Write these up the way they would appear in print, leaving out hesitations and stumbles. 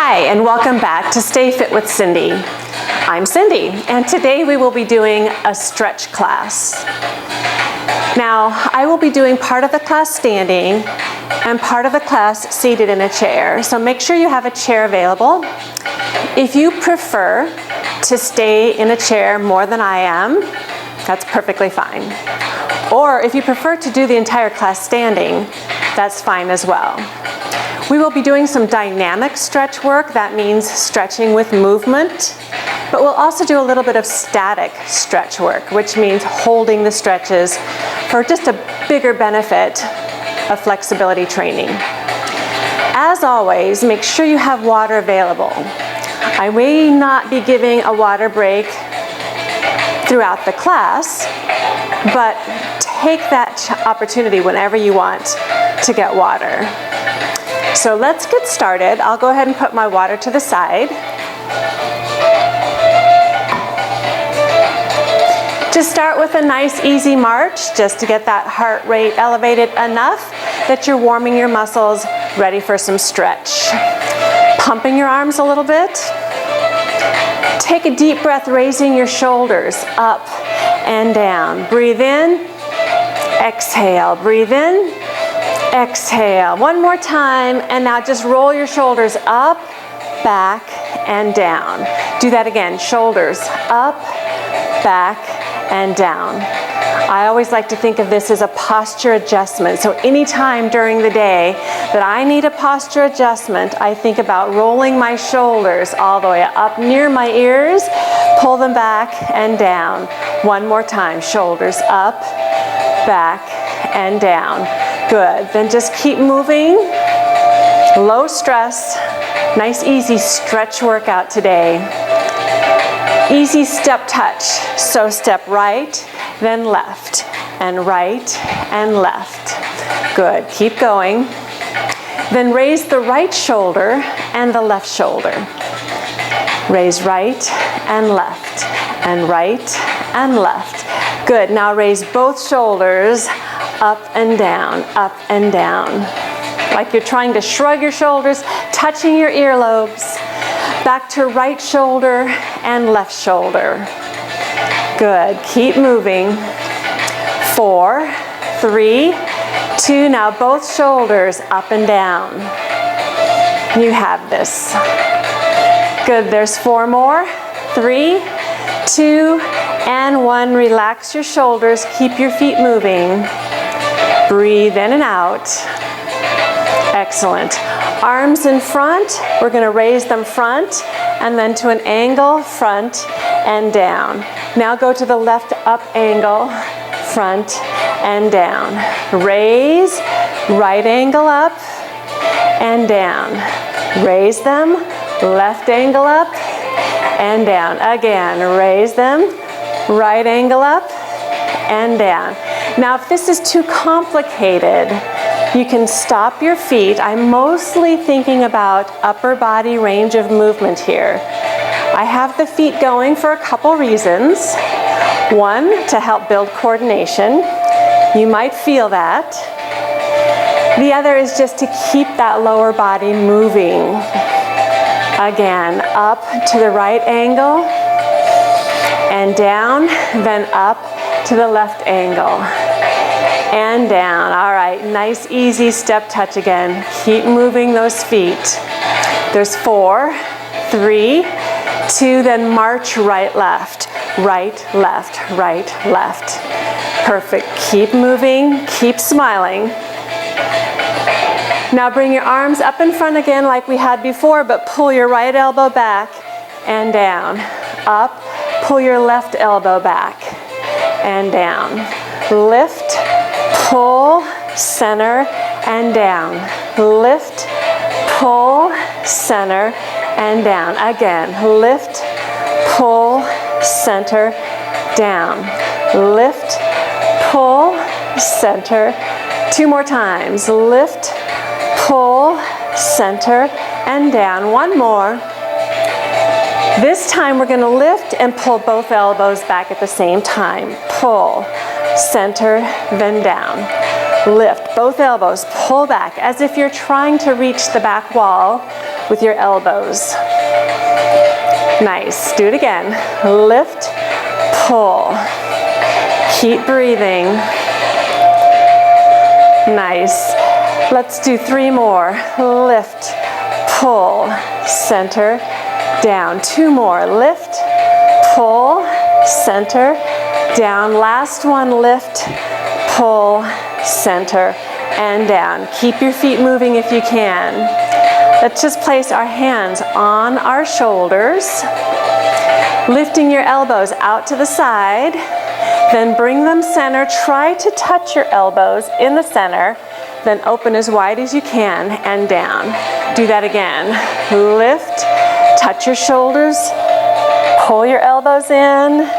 Hi, and welcome back to Stay Fit with Cindy. I'm Cindy, and today we will be doing a stretch class. Now, I will be doing part of the class standing and part of the class seated in a chair, so make sure you have a chair available. If you prefer to stay in a chair more than I am, that's perfectly fine. Or if you prefer to do the entire class standing, that's fine as well. We will be doing some dynamic stretch work. That means stretching with movement, but we'll also do a little bit of static stretch work, which means holding the stretches for just a bigger benefit of flexibility training. As always, make sure you have water available. I may not be giving a water break throughout the class, but take that opportunity whenever you want to get water. So let's get started. I'll go ahead and put my water to the side. Just start with a nice easy march, just to get that heart rate elevated enough that you're warming your muscles, ready for some stretch. Pumping your arms a little bit. Take a deep breath, raising your shoulders up and down. Breathe in, exhale, breathe in, exhale. One more time, and now just roll your shoulders up, back, and down. Do that again, shoulders up, back, and down. I always like to think of this as a posture adjustment. So anytime during the day that I need a posture adjustment, I think about rolling my shoulders all the way up near my ears, pull them back and down. One more time, shoulders up, back, and down. Good, then just keep moving. Low stress, nice easy stretch workout today. Easy step touch, so step right, then left, and right, and left. Good, keep going. Then raise the right shoulder and the left shoulder. Raise right and left, and right and left. Good, now raise both shoulders up and down, like you're trying to shrug your shoulders, touching your earlobes. Back to right shoulder and left shoulder. Good, keep moving. 4, 3, 2, now both shoulders up and down. You have this. Good, there's 4 more. 3, 2, and 1. Relax your shoulders, keep your feet moving. Breathe in and out. Excellent. Arms in front, we're going to raise them front and then to an angle, front and down. Now go to the left up angle, front and down. Raise, right angle up and down. Raise them, left angle up and down. Again, raise them, right angle up and down. Now if this is too complicated, you can stop your feet. I'm mostly thinking about upper body range of movement here. I have the feet going for a couple reasons. One, to help build coordination. You might feel that. The other is just to keep that lower body moving. Again, up to the right angle and down, then up to the left angle. And down. All right, nice easy step touch again. Keep moving those feet. There's 4, 3, 2, then march right, left, left. Perfect. Keep moving, keep smiling. Now bring your arms up in front again like we had before, but pull your right elbow back and down. Up, pull your left elbow back and down. Lift, pull, center, and down. Lift, pull, center, and down. Again, lift, pull, center, down. Lift, pull, center. 2 more times. Lift, pull, center, and down. 1 more. This time we're going to lift and pull both elbows back at the same time. Pull, center, then down. Lift both elbows, pull back as if you're trying to reach the back wall with your elbows. Nice. Do it again. Lift, pull. Keep breathing. Nice. Let's do 3 more. Lift, pull, center, down. 2 more. Lift, pull, center, down. Last one. Lift, pull, center, and down. Keep your feet moving if you can. Let's just place our hands on our shoulders, lifting your elbows out to the side, then bring them center. Try to touch your elbows in the center, then open as wide as you can and down. Do that again. Lift, touch your shoulders, pull your elbows in,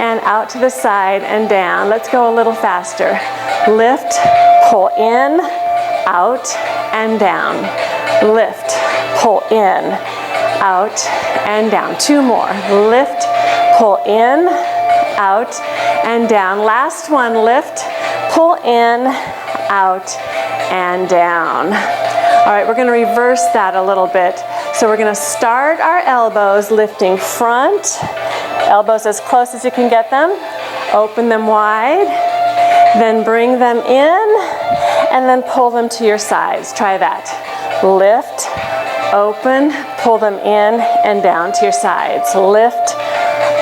and out to the side and down. Let's go a little faster. Lift, pull in, out, and down. Lift, pull in, out, and down. 2 more. Lift, pull in, out, and down. Last one. Lift, pull in, out, and down. All right, we're going to reverse that a little bit. So we're going to start our elbows lifting front, elbows as close as you can get them. Open them wide, then bring them in, and then pull them to your sides. Try that. Lift, open, pull them in and down to your sides. Lift,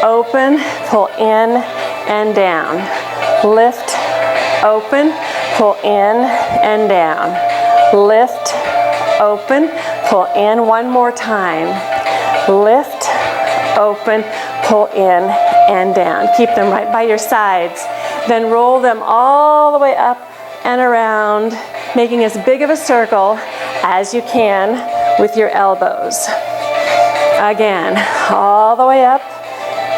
open, pull in and down. Lift, open, pull in and down. Lift, open, pull in. 1 more time. Lift, open, pull in and down. Keep them right by your sides. Then roll them all the way up and around, making as big of a circle as you can with your elbows. Again, all the way up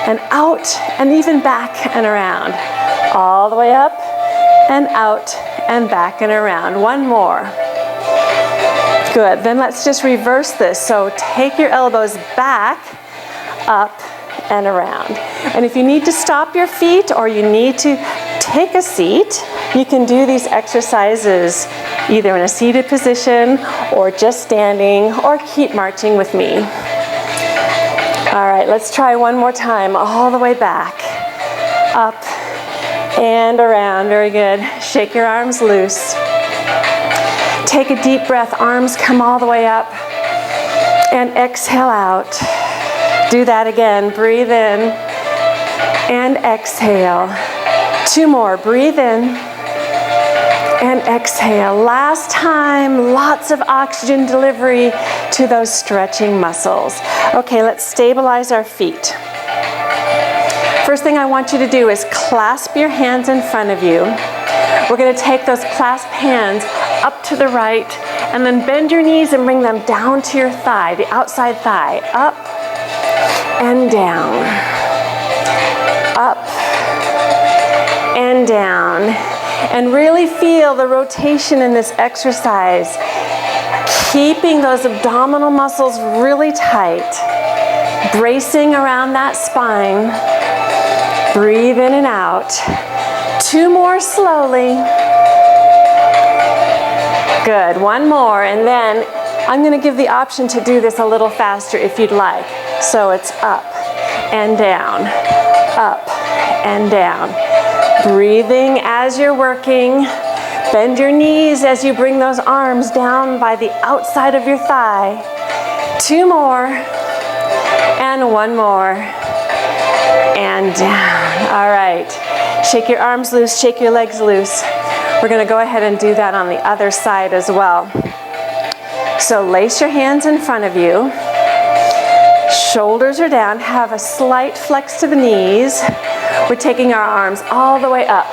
and out and even back and around. All the way up and out and back and around. 1 more. Good. Then let's just reverse this. So take your elbows back, up, and around. And if you need to stop your feet or you need to take a seat, you can do these exercises either in a seated position or just standing, or keep marching with me. All right, let's try 1 more time. All the way back, up and around. Very good. Shake your arms loose. Take a deep breath. Arms come all the way up and exhale out. Do that again. Breathe in and exhale. 2 more. Breathe in and exhale. Last time. Lots of oxygen delivery to those stretching muscles. Okay, let's stabilize our feet. First thing I want you to do is clasp your hands in front of you. We're going to take those clasped hands up to the right and then bend your knees and bring them down to your thigh, the outside thigh. Up and down. Up and down. And really feel the rotation in this exercise, keeping those abdominal muscles really tight, bracing around that spine. Breathe in and out. 2 more slowly. Good. 1 more, and then I'm going to give the option to do this a little faster if you'd like. So it's up and down, up and down. Breathing as you're working. Bend your knees as you bring those arms down by the outside of your thigh. 2 more, and 1 more, and down. All right. Shake your arms loose, shake your legs loose. We're going to go ahead and do that on the other side as well. So lace your hands in front of you. Shoulders are down. Have a slight flex to the knees. We're taking our arms all the way up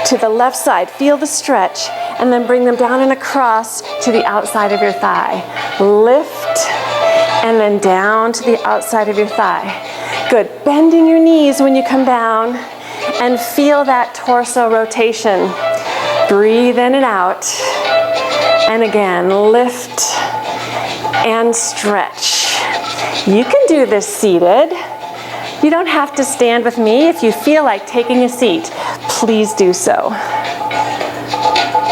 to the left side. Feel the stretch. And then bring them down and across to the outside of your thigh. Lift. And then down to the outside of your thigh. Good. Bending your knees when you come down. And feel that torso rotation. Breathe in and out. And again, lift and stretch. You can do this seated. You don't have to stand with me. If you feel like taking a seat, please do so.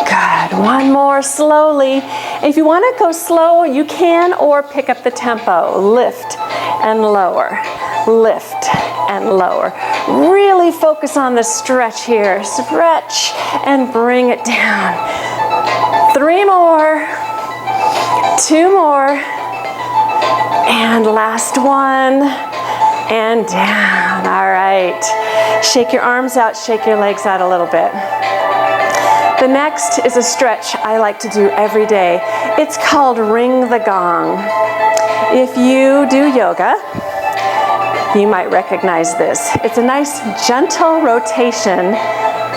Good. One more slowly. If you want to go slow, you can, or pick up the tempo. Lift and lower. Lift and lower. Really focus on the stretch here. Stretch and bring it down. 3 more. 2 more. And last one. And down. All right. Shake your arms out, shake your legs out a little bit. The next is a stretch I like to do every day. It's called Ring the Gong. If you do yoga, you might recognize this. It's a nice gentle rotation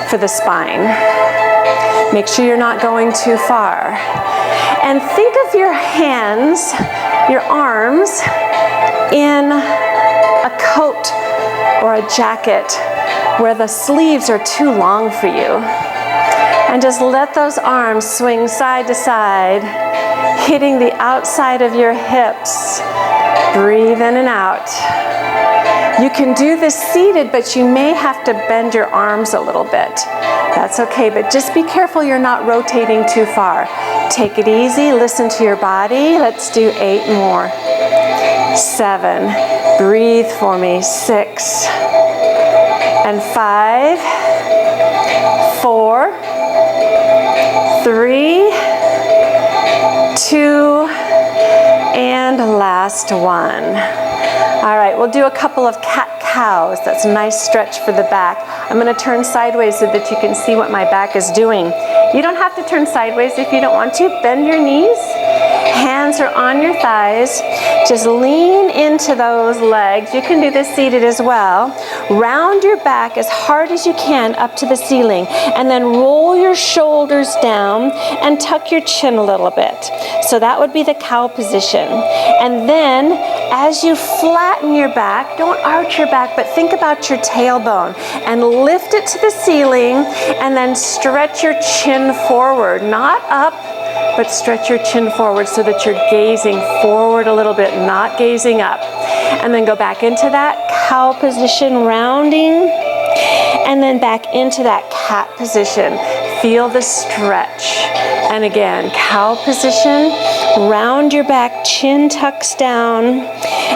for the spine. Make sure you're not going too far. And think of your hands, your arms, in a coat or a jacket where the sleeves are too long for you. And just let those arms swing side to side, hitting the outside of your hips. Breathe in and out. You can do this seated, but you may have to bend your arms a little bit. That's okay, but just be careful you're not rotating too far. Take it easy, listen to your body. Let's do 8 more. 7, breathe for me, 6, and 5, 4, 3, 2, and last one. All right, we'll do a couple of cat-cows. That's a nice stretch for the back. I'm going to turn sideways so that you can see what my back is doing. You don't have to turn sideways if you don't want to. Bend your knees. Hands are on your thighs. Just lean into those legs. You can do this seated as well. Round your back as hard as you can up to the ceiling, and then roll your shoulders down and tuck your chin a little bit. So that would be the cow position. And then as you flatten your back, don't arch your back, but think about your tailbone and lift it to the ceiling, and then stretch your chin forward, not up, but stretch your chin forward so that you're gazing forward a little bit, not gazing up. And then go back into that cow position, rounding, and then back into that cat position. Feel the stretch. And again, cow position, round your back, chin tucks down,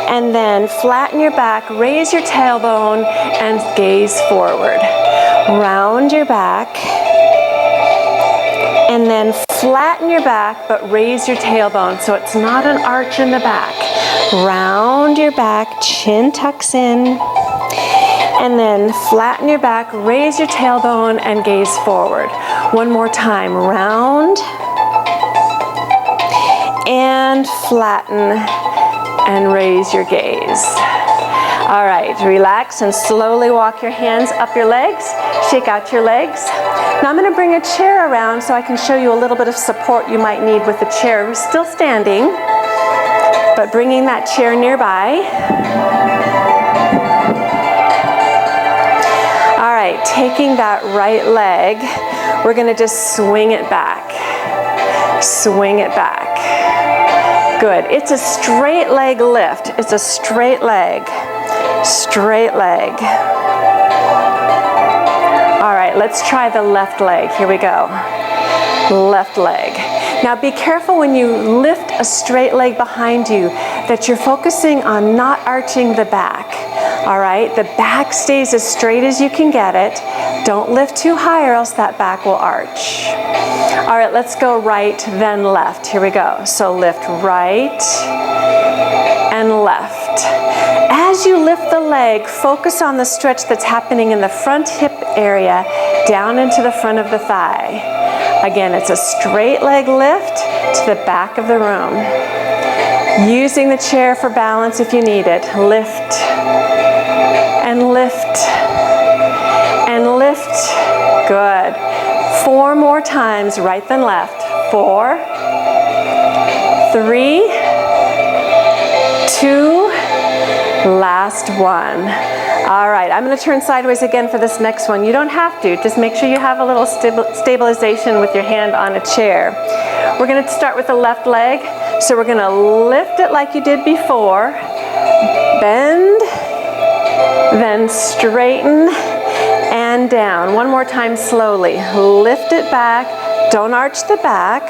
and then flatten your back, raise your tailbone, and gaze forward. Round your back, and then flatten your back, but raise your tailbone so it's not an arch in the back. Round your back, chin tucks in, and then flatten your back, raise your tailbone, and gaze forward. One more time, round, and flatten, and raise your gaze. All right, relax and slowly walk your hands up your legs, shake out your legs. Now I'm going to bring a chair around so I can show you a little bit of support you might need with the chair. We're still standing, but bringing that chair nearby. All right, taking that right leg, we're going to just swing it back. Swing it back. Good. It's a straight leg lift. It's a straight leg. Straight leg. All right, let's try the left leg. Here we go. Left leg. Now be careful when you lift a straight leg behind you that you're focusing on not arching the back. All right, the back stays as straight as you can get it. Don't lift too high or else that back will arch. All right, let's go right, then left. Here we go. So lift right and left. As you lift the leg, focus on the stretch that's happening in the front hip area down into the front of the thigh. Again, it's a straight leg lift to the back of the room. Using the chair for balance if you need it. Lift and lift and lift. Good. 4 more times, right then left. 4, 3, 2, last one. All right, I'm going to turn sideways again for this next one. You don't have to. Just make sure you have a little stabilization with your hand on a chair. We're going to start with the left leg. So we're going to lift it like you did before. Bend, then straighten, and down. One more time slowly. Lift it back, Don't arch the back.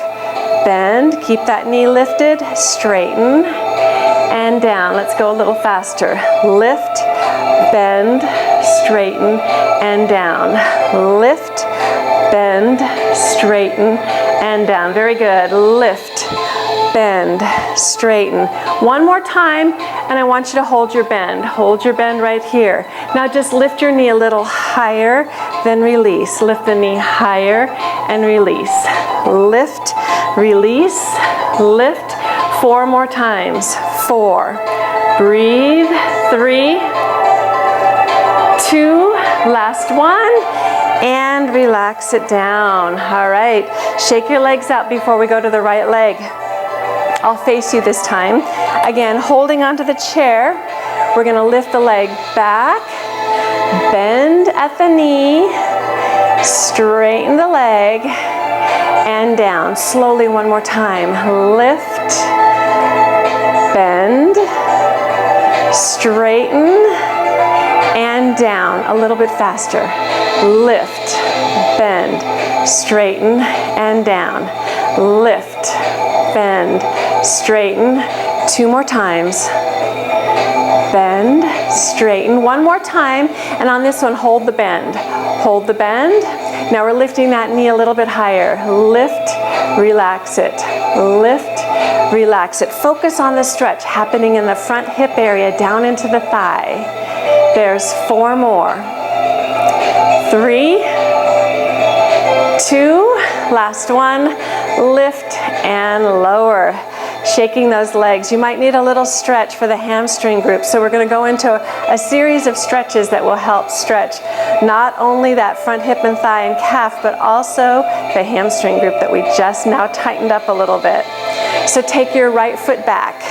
Bend, keep that knee lifted, straighten, and down. Let's go a little faster. Lift, bend, straighten, and down. Lift, bend, straighten, and down. Very good. Lift, bend, straighten. One more time, and I want you to hold your bend. Hold your bend right here. Now just lift your knee a little higher, then release. Lift the knee higher and release. Lift, release, lift. 4 more times. 4. Breathe. 3, 2, last one, and relax it down. All right, shake your legs out before we go to the right leg. I'll face you this time. Again, holding onto the chair, we're gonna lift the leg back, bend at the knee, straighten the leg, and down. Slowly one more time. Lift, bend, straighten, and down. A little bit faster. Lift, bend, straighten, and down. Lift, bend, straighten. 2 more times. Bend, straighten. 1 more time, and on this one, hold the bend. Hold the bend. Now we're lifting that knee a little bit higher. Lift, relax it. Lift, relax it. Focus on the stretch happening in the front hip area down into the thigh. There's 4 more. 3, 2, last one. Lift and lower. Shaking those legs. You might need a little stretch for the hamstring group. So we're going to go into a series of stretches that will help stretch not only that front hip and thigh and calf, but also the hamstring group that we just now tightened up a little bit. So take your right foot back.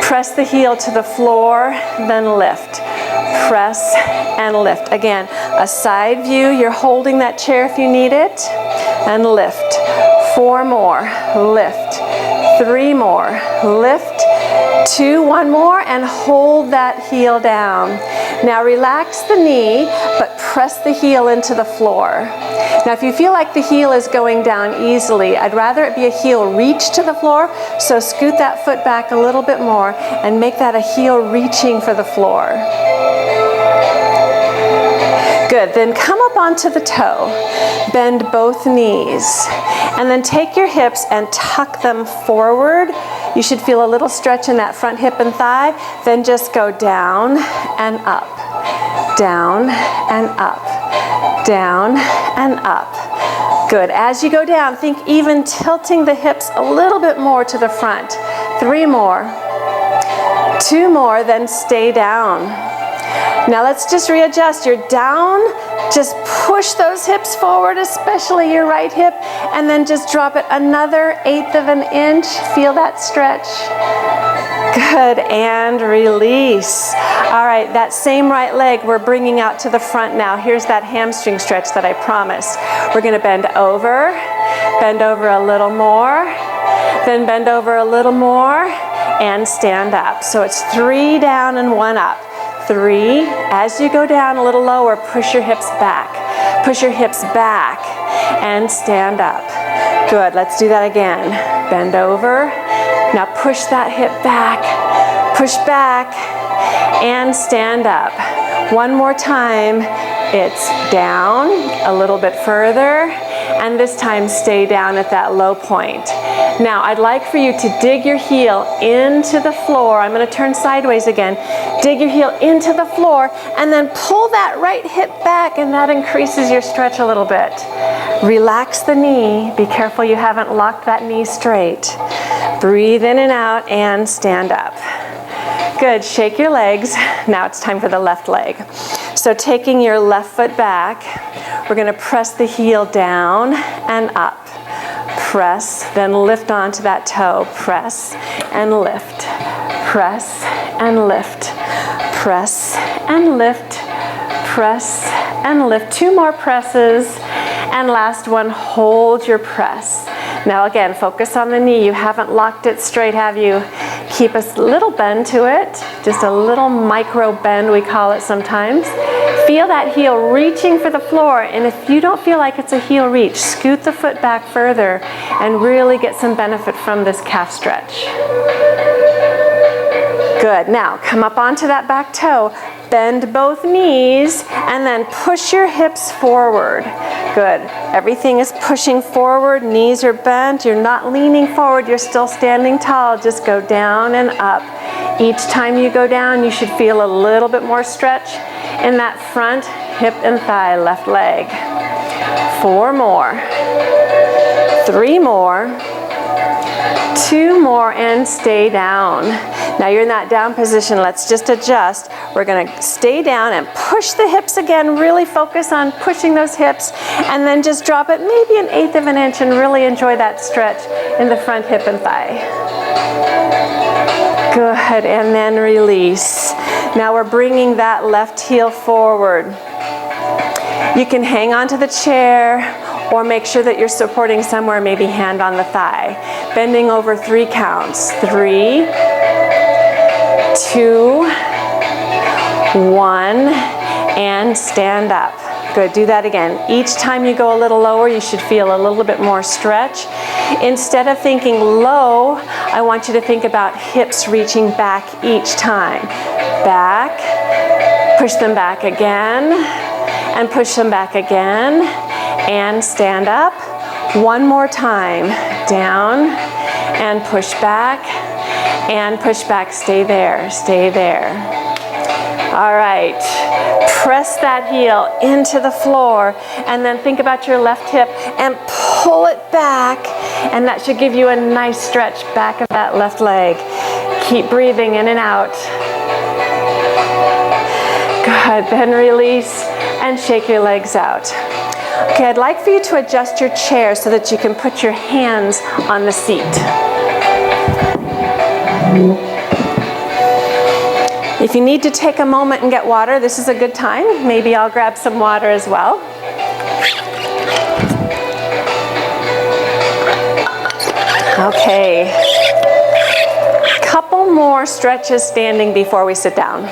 Press the heel to the floor, then lift. Press and lift. Again, a side view. You're holding that chair if you need it. And lift. 4 more. Lift. 3 more. Lift. 2, 1 more, and hold that heel down. Now relax the knee, but press the heel into the floor. Now if you feel like the heel is going down easily, I'd rather it be a heel reach to the floor, so scoot that foot back a little bit more and make that a heel reaching for the floor. Good, then come up onto the toe. Bend both knees. And then take your hips and tuck them forward. You should feel a little stretch in that front hip and thigh. Then just go down and up. Down and up. Down and up. Good. As you go down, think even tilting the hips a little bit more to the front. 3 more. 2 more, then stay down. Now let's just readjust. You're down. Just push those hips forward, especially your right hip, and then just drop it another 1/8 of an inch. Feel that stretch. Good, and release. All right, that same right leg we're bringing out to the front now. Here's that hamstring stretch that I promised. We're gonna bend over a little more, then bend over a little more, and stand up. So it's 3 down and 1 up. 3, as you go down a little lower, push your hips back. Push your hips back and stand up. Good, let's do that again. Bend over. Now push that hip back. Push back and stand up. 1 more time. It's down a little bit further, and this time stay down at that low point. Now I'd like for you to dig your heel into the floor. I'm going to turn sideways again. Dig your heel into the floor and then pull that right hip back, and that increases your stretch a little bit. Relax the knee. Be careful you haven't locked that knee straight. Breathe in and out and stand up. Good, shake your legs. Now it's time for the left leg. So taking your left foot back, we're going to press the heel down and up. Press, then lift onto that toe. Press and lift. Press and lift. Press and lift. Press and lift. 2 more presses. And last one, hold your press. Now again, focus on the knee. You haven't locked it straight, have you? Keep a little bend to it. Just a little micro bend, we call it sometimes. Feel that heel reaching for the floor, and if you don't feel like it's a heel reach, scoot the foot back further and really get some benefit from this calf stretch. Good. Now come up onto that back toe, bend both knees, and then push your hips forward. Good. Everything is pushing forward, knees are bent, you're not leaning forward, you're still standing tall. Just go down and up. Each time you go down, you should feel a little bit more stretch in that front hip and thigh, left leg. 4 more. 3 more. 2 more, and stay down. Now you're in that down position. Let's just adjust. We're going to stay down and push the hips again. Really focus on pushing those hips, and then just drop it maybe 1/8 of an inch and really enjoy that stretch in the front hip and thigh. Good, and then release. Now we're bringing that left heel forward. You can hang onto the chair or make sure that you're supporting somewhere, maybe hand on the thigh. Bending over 3 counts. 3, 2, 1, and stand up. Good, do that again. Each time you go a little lower, you should feel a little bit more stretch. Instead of thinking low, I want you to think about hips reaching back each time. Back, push them back again, and push them back again, and stand up. 1 more time. Down, and push back, and push back. Stay there, stay there. All right, press that heel into the floor, and then think about your left hip and pull it back, and that should give you a nice stretch back of that left leg. Keep breathing in and out. Good, then release and shake your legs out. Okay, I'd like for you to adjust your chair so that you can put your hands on the seat. If you need to take a moment and get water, this is a good time. Maybe I'll grab some water as well. Okay, couple more stretches standing before we sit down.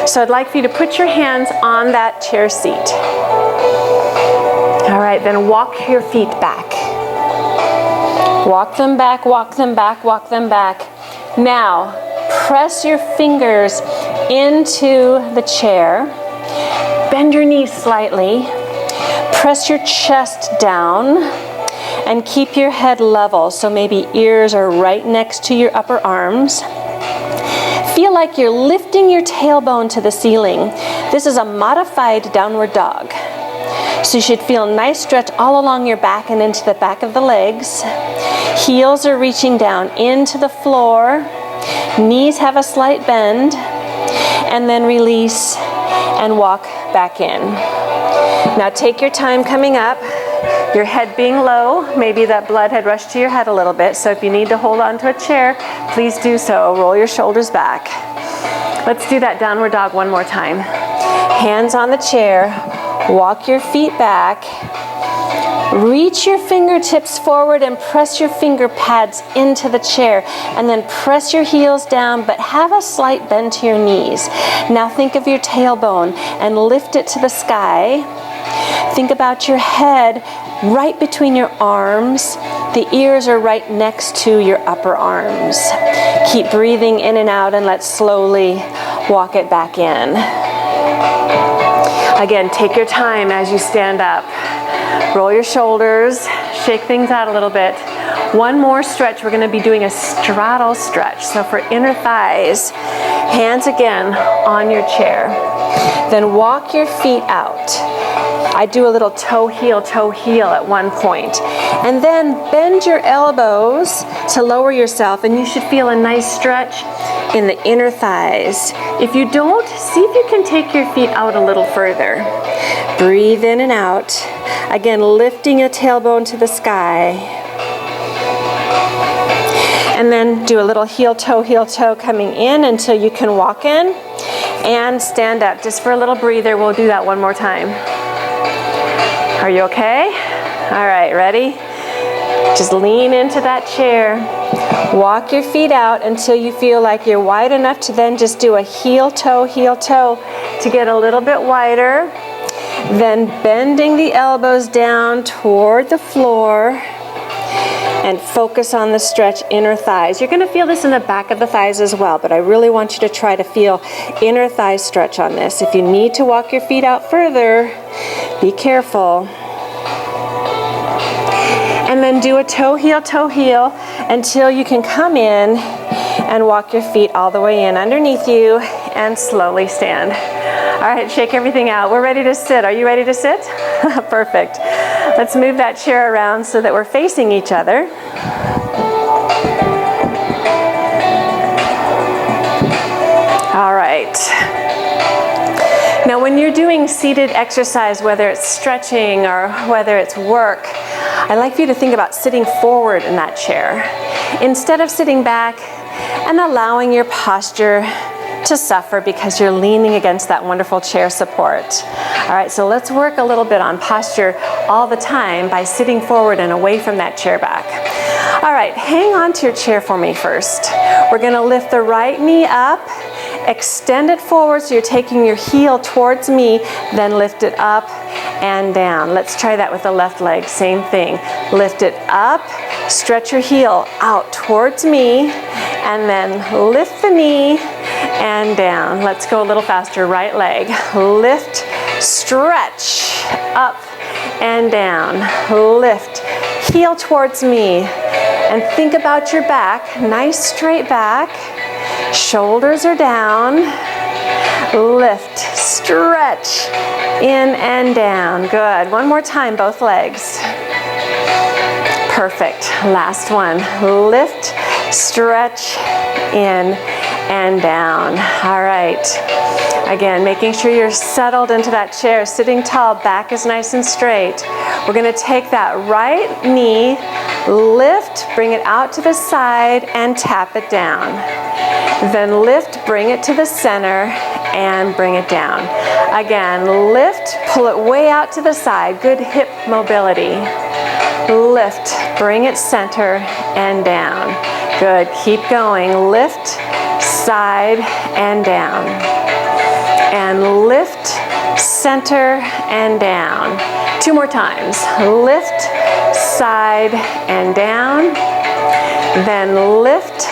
So I'd like for you to put your hands on that chair seat. All right, then walk your feet back. Walk them back, walk them back, walk them back. Now, press your fingers into the chair. Bend your knees slightly. Press your chest down and keep your head level, so maybe ears are right next to your upper arms. Feel like you're lifting your tailbone to the ceiling. This is a modified downward dog. So you should feel a nice stretch all along your back and into the back of the legs. Heels are reaching down into the floor. Knees have a slight bend. And then release and walk back in. Now take your time coming up. Your head being low, maybe that blood had rushed to your head a little bit, so if you need to hold on to a chair, please do so. Roll your shoulders back. Let's do that downward dog one more time. Hands on the chair, walk your feet back, reach your fingertips forward and press your finger pads into the chair, and then press your heels down, but have a slight bend to your knees. Now think of your tailbone and lift it to the sky. Think about your head right between your arms. The ears are right next to your upper arms. Keep breathing in and out, and let's slowly walk it back in. Again, take your time as you stand up. Roll your shoulders, shake things out a little bit. One more stretch. We're going to be doing a straddle stretch. So for inner thighs, hands again on your chair. Then walk your feet out. I do a little toe heel at one point. And then bend your elbows to lower yourself, and you should feel a nice stretch in the inner thighs. If you don't, see if you can take your feet out a little further. Breathe in and out. Again, lifting your tailbone to the sky. And then do a little heel toe coming in until you can walk in. And stand up. Just for a little breather, we'll do that one more time. Are you okay? All right, ready? Just lean into that chair. Walk your feet out until you feel like you're wide enough to then just do a heel toe to get a little bit wider. Then bending the elbows down toward the floor and focus on the stretch inner thighs. You're going to feel this in the back of the thighs as well, but I really want you to try to feel inner thigh stretch on this. If you need to walk your feet out further, be careful. And then do a toe heel until you can come in and walk your feet all the way in underneath you and slowly stand. All right, shake everything out. We're ready to sit. Are you ready to sit? Perfect. Let's move that chair around so that we're facing each other. All right. Now when you're doing seated exercise, whether it's stretching or whether it's work, I'd like for you to think about sitting forward in that chair instead of sitting back and allowing your posture to suffer because you're leaning against that wonderful chair support. All right, so let's work a little bit on posture all the time by sitting forward and away from that chair back. All right, hang on to your chair for me first. We're gonna lift the right knee up, extend it forward so you're taking your heel towards me, then lift it up and down. Let's try that with the left leg, same thing. Lift it up, stretch your heel out towards me, and then lift the knee and down. Let's go a little faster. Right leg. Lift, stretch, up and down. Lift, heel towards me. And think about your back. Nice straight back. Shoulders are down. Lift, stretch, in and down. Good. One more time, both legs. Perfect. Last one. Lift, stretch, in and down. All right. Again, making sure you're settled into that chair, sitting tall, back is nice and straight. We're going to take that right knee, lift, bring it out to the side, and tap it down. Then lift, bring it to the center, and bring it down. Again, lift, pull it way out to the side. Good hip mobility. Lift, bring it center and down. Good, keep going. Lift, side and down. And lift, center and down. Two more times. Lift, side and down. Then lift,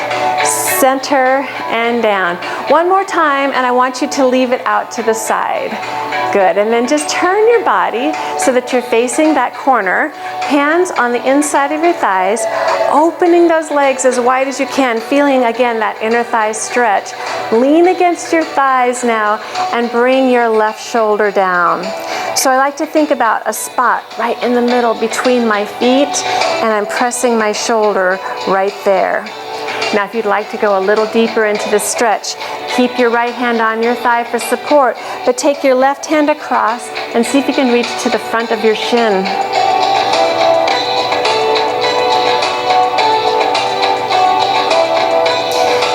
center and down. One more time, and I want you to leave it out to the side. Good, and then just turn your body so that you're facing that corner. Hands on the inside of your thighs, opening those legs as wide as you can, feeling again that inner thigh stretch. Lean against your thighs now and bring your left shoulder down. So I like to think about a spot right in the middle between my feet, and I'm pressing my shoulder right there. Now if you'd like to go a little deeper into the stretch, keep your right hand on your thigh for support, but take your left hand across and see if you can reach to the front of your shin.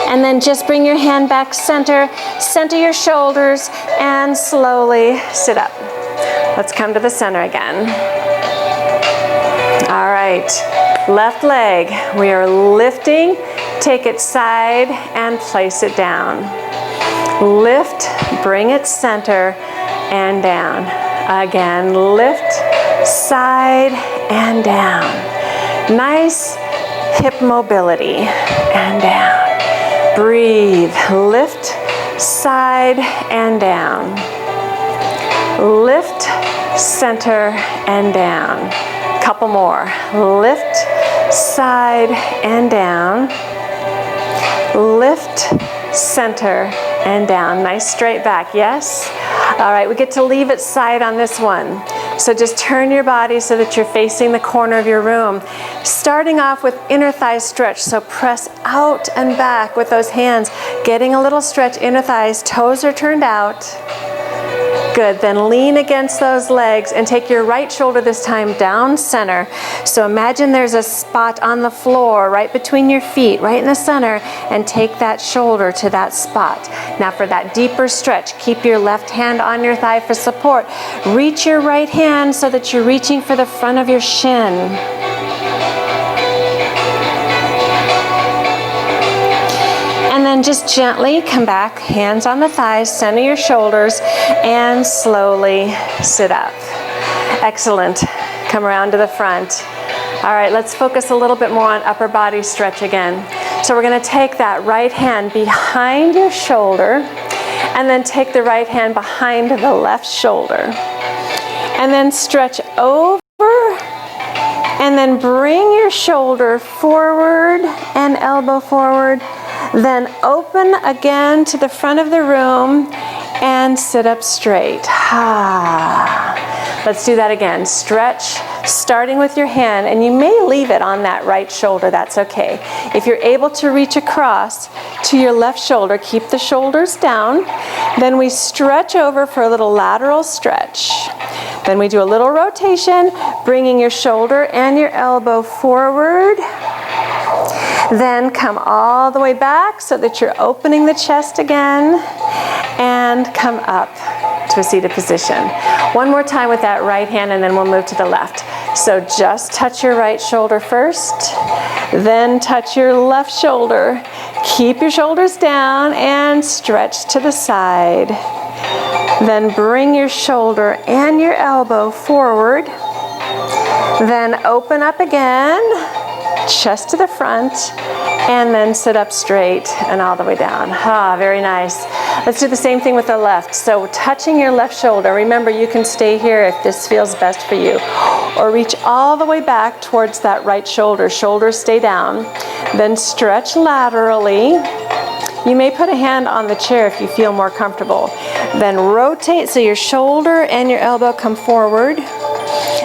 And then just bring your hand back center your shoulders, and slowly sit up. Let's come to the center again. All right, left leg, we are lifting, take it side and place it down. Lift, bring it center and down. Again, lift, side and down. Nice hip mobility and down. Breathe, lift, side and down. Lift, center and down. Couple more. Lift, side and down. Lift, center and down. Nice straight back, yes? All right, we get to leave it side on this one. So just turn your body so that you're facing the corner of your room. Starting off with inner thigh stretch, so press out and back with those hands. Getting a little stretch, inner thighs, toes are turned out. Good, then lean against those legs and take your right shoulder this time down center. So imagine there's a spot on the floor right between your feet, right in the center, and take that shoulder to that spot. Now for that deeper stretch, keep your left hand on your thigh for support. Reach your right hand so that you're reaching for the front of your shin. And just gently come back, hands on the thighs, center your shoulders, and slowly sit up. Excellent. Come around to the front. All right, let's focus a little bit more on upper body stretch again. So we're going to take that right hand behind your shoulder, and then take the right hand behind the left shoulder. And then stretch over, and then bring your shoulder forward and elbow forward. Then open again to the front of the room and sit up straight. Let's do that again. Stretch, starting with your hand, and you may leave it on that right shoulder, that's okay. If you're able to reach across to your left shoulder, keep the shoulders down. Then we stretch over for a little lateral stretch. Then we do a little rotation, bringing your shoulder and your elbow forward. Then come all the way back so that you're opening the chest again, and come up to a seated position. One more time with that right hand, and then we'll move to the left. So just touch your right shoulder first, then touch your left shoulder. Keep your shoulders down and stretch to the side. Then bring your shoulder and your elbow forward. Then open up again, chest to the front, and then sit up straight and all the way down. Very nice. Let's do the same thing with the left. So touching your left shoulder, remember you can stay here if this feels best for you, or reach all the way back towards that right shoulder. Shoulders stay down. Then stretch laterally. You may put a hand on the chair if you feel more comfortable. Then rotate so your shoulder and your elbow come forward.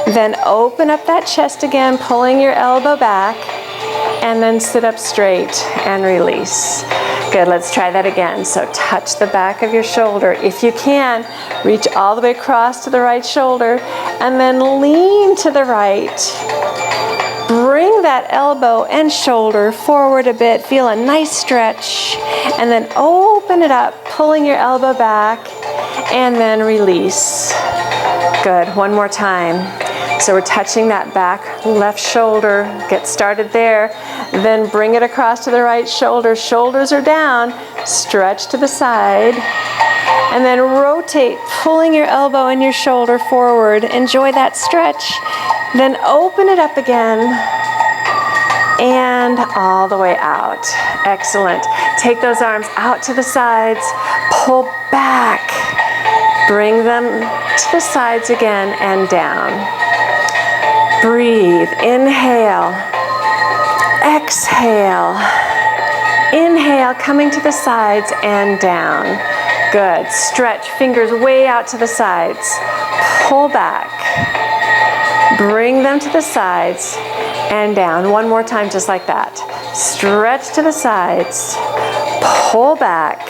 Then open up that chest again, pulling your elbow back, and then sit up straight and release. Good, let's try that again. So touch the back of your shoulder. If you can, reach all the way across to the right shoulder, and then lean to the right. Bring that elbow and shoulder forward a bit. Feel a nice stretch, and then open it up, pulling your elbow back, and then release. Good, one more time. So we're touching that back left shoulder. Get started there. Then bring it across to the right shoulder. Shoulders are down. Stretch to the side. And then rotate, pulling your elbow and your shoulder forward. Enjoy that stretch. Then open it up again. And all the way out. Excellent. Take those arms out to the sides. Pull back. Bring them to the sides again and down. Breathe. Inhale. Exhale. Inhale, coming to the sides and down. Good. Stretch, fingers way out to the sides. Pull back. Bring them to the sides and down. One more time, just like that. Stretch to the sides. Pull back.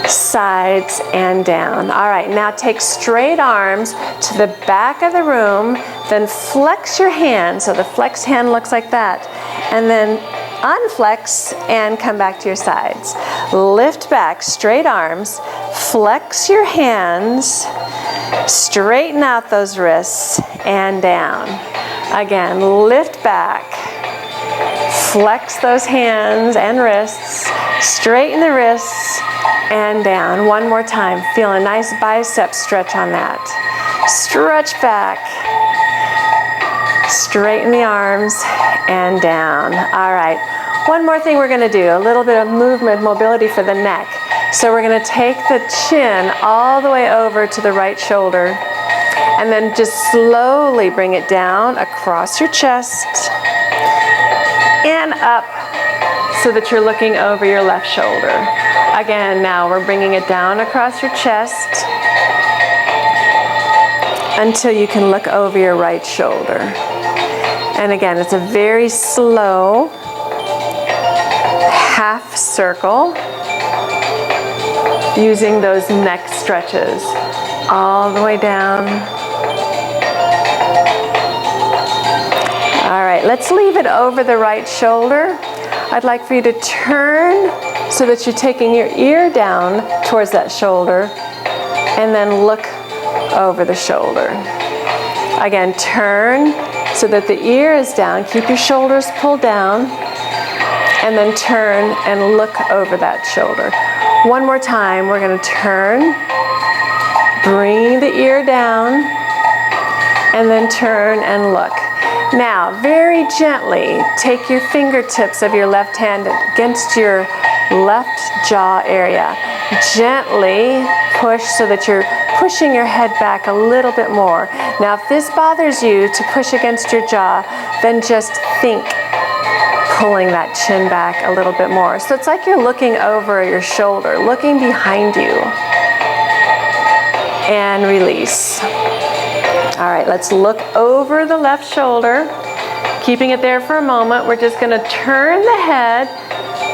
Sides and down. All right, now take straight arms to the back of the room, then flex your hand. So the flex hand looks like that. And then unflex and come back to your sides. Lift back, straight arms, flex your hands, straighten out those wrists and down. Again, lift back, flex those hands and wrists, straighten the wrists and down. One more time. Feel a nice bicep stretch on that. Stretch back. Straighten the arms and down. All right. One more thing we're going to do. A little bit of movement, mobility for the neck. So we're going to take the chin all the way over to the right shoulder, and then just slowly bring it down across your chest and up so that you're looking over your left shoulder. Again, now we're bringing it down across your chest until you can look over your right shoulder. And again, it's a very slow half circle using those neck stretches all the way down. All right, let's leave it over the right shoulder. I'd like for you to turn so that you're taking your ear down towards that shoulder and then look over the shoulder. Again, turn so that the ear is down. Keep your shoulders pulled down and then turn and look over that shoulder. One more time, we're going to turn, bring the ear down, and then turn and look. Now, very gently, take your fingertips of your left hand against your left jaw area. Gently push so that you're pushing your head back a little bit more. Now, if this bothers you to push against your jaw, then just think pulling that chin back a little bit more. So it's like you're looking over your shoulder, looking behind you. And release. All right, let's look over the left shoulder. Keeping it there for a moment, we're just going to turn the head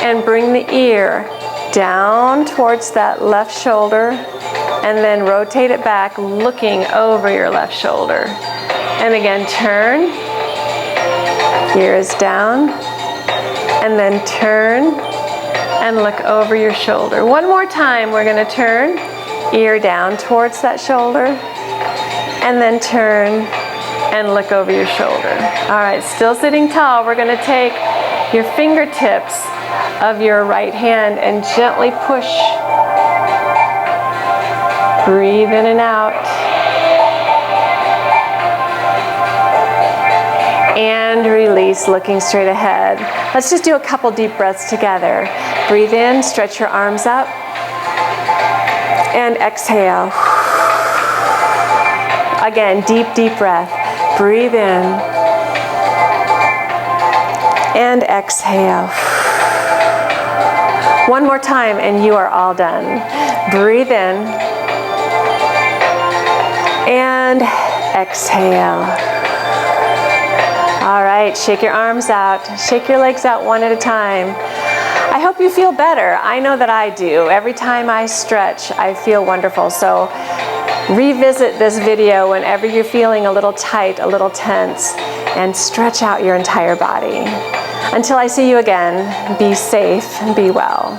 and bring the ear down towards that left shoulder, and then rotate it back, looking over your left shoulder. And again, turn, ear is down, and then turn and look over your shoulder. One more time, we're going to turn, ear down towards that shoulder, and then turn and look over your shoulder. All right, still sitting tall, we're going to take your fingertips of your right hand and gently push. Breathe in and out. And release, looking straight ahead. Let's just do a couple deep breaths together. Breathe in, stretch your arms up, and exhale. Again, deep breath. Breathe in and exhale. One more time and you are all done. Breathe in and exhale. All right, shake your arms out. Shake your legs out one at a time. I hope you feel better. I know that I do. Every time I stretch, I feel wonderful. So revisit this video whenever you're feeling a little tight, a little tense, and stretch out your entire body. Until I see you again, be safe and be well.